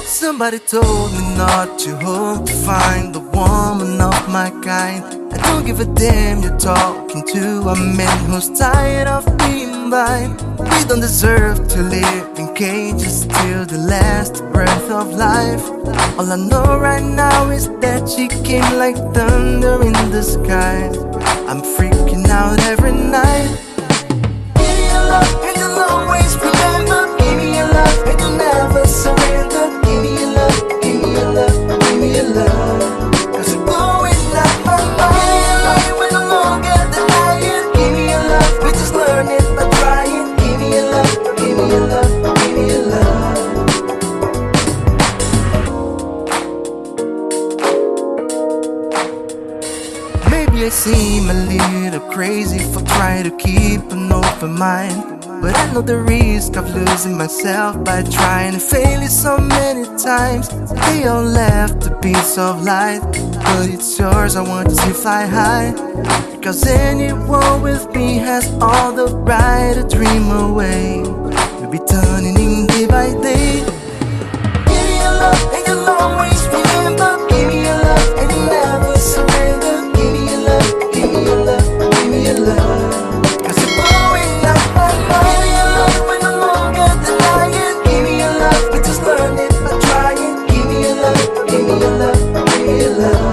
Somebody told me not to hope to find the woman of my kind. I don't give a damn you're talking to a man who's tired of being blind. We don't deserve to live in cages till the last breath of life. All I know right now is that she came like thunder in the sky. I'm freaking out every night. Give me your love and you'll always remember. Give me your love and you'll never surrender. Give me your love, give me your love, give me your love. Cause you're blowing up my mind. We're no longer denying. Give me your love, we just learn it by trying. Give me your love, give me your love, give me your love. Maybe I seem a little crazy for trying to keep an open mind, but I know the risk of losing myself by trying to fail it so many times. They all left a piece of light, but it's yours, I want to see fly high. Because anyone with me has all the right to dream away. We'll be turning in day by day. Give me your love and you'll always remember. Give me your love and you'll never surrender. Give me your love, give me your love, give me your love. Cause you're blowing up my mind. We're no longer denying. Give me your love, we just learn it by trying. Give me your love, give me your love, give me your love.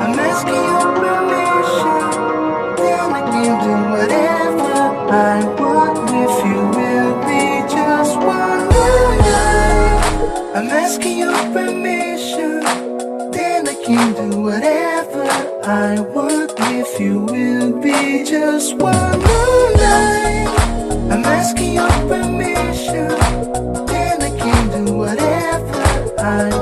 I'm asking your permission, then I can do whatever I want with you. Will be just one night. I'm asking your permission, then I can do whatever I want with you. Will be just one night. I'm asking your permission, then I can do whatever I